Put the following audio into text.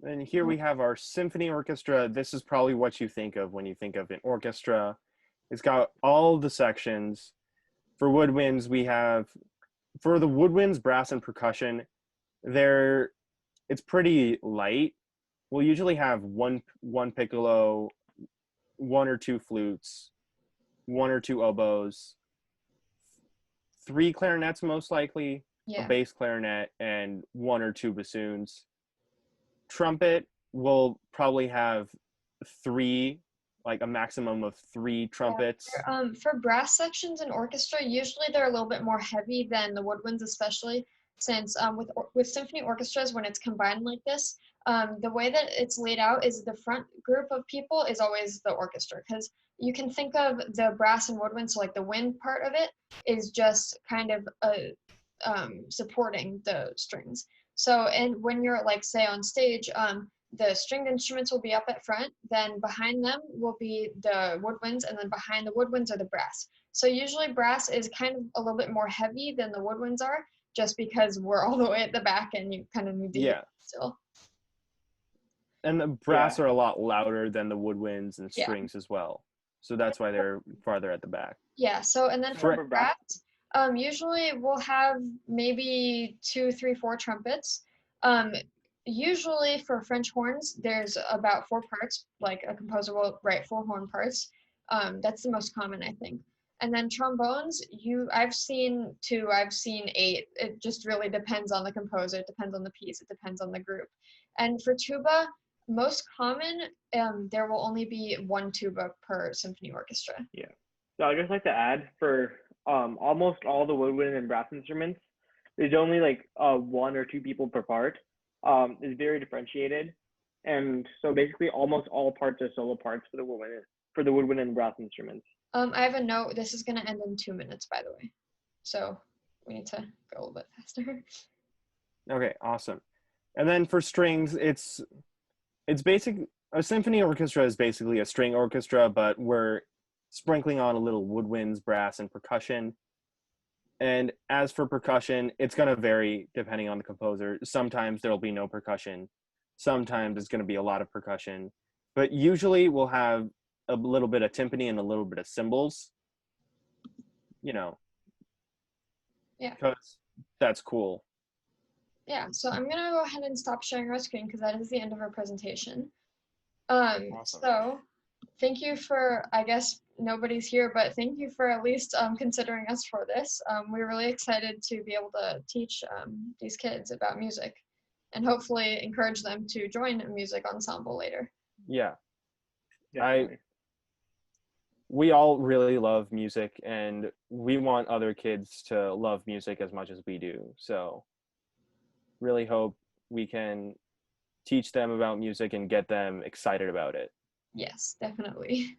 And here we have our symphony orchestra. This is probably what you think of when you think of an orchestra. It's got all the sections. For woodwinds, we have, for the woodwinds, brass and percussion, they're it's pretty light. We'll usually have one piccolo, one or two flutes, one or two oboes, three clarinets most likely, a Yeah. bass clarinet, and one or two bassoons. Trumpet will probably have three, like a maximum of three Yeah. trumpets. For brass sections in orchestra, usually they're a little bit more heavy than the woodwinds, especially since with symphony orchestras, when it's combined like this, the way that it's laid out is the front group of people is always the orchestra, because you can think of the brass and woodwind, so like the wind part of it is just kind of supporting the strings. So, and when you're like say on stage, the stringed instruments will be up at front, then behind them will be the woodwinds, and then behind the woodwinds are the brass. So usually brass is kind of a little bit more heavy than the woodwinds are, just because we're all the way at the back and you kind of need to hear Yeah. it still. And the brass Yeah. are a lot louder than the woodwinds and Yeah. strings as well. So that's why they're farther at the back. Yeah. So, and then So for For for brass, brass, usually we'll have maybe two, three, four trumpets. Um, Usually for French horns, there's about four parts, like a composer will write four horn parts. That's the most common, I think. And then trombones, I've seen two, I've seen eight. It just really depends on the composer, it depends on the piece, it depends on the group. And for tuba, most common, there will only be one tuba per symphony orchestra. yeah. So I'd just like to add for almost all the woodwind and brass instruments, there's only like one or two people per part. It's very differentiated, and so basically almost all parts are solo parts for the woodwind and brass instruments. I have a note. This is going to end in 2 minutes, by the way. So we need to go a little bit faster. Okay, awesome. And then for strings, it's basic. A symphony orchestra is basically a string orchestra, but we're sprinkling on a little woodwinds, brass, and percussion. And as for percussion, it's going to vary depending on the composer. Sometimes there'll be no percussion. Sometimes it's going to be a lot of percussion. But usually we'll have a little bit of timpani and a little bit of cymbals, you know, Yeah. because that's cool. Yeah. So I'm going to go ahead and stop sharing our screen because that is the end of our presentation. Awesome. So thank you for, I guess nobody's here, but thank you for at least considering us for this. We're really excited to be able to teach these kids about music and hopefully encourage them to join a music ensemble later. Yeah. Definitely. We all really love music, and we want other kids to love music as much as we do. So really hope we can teach them about music and get them excited about it. Yes, definitely.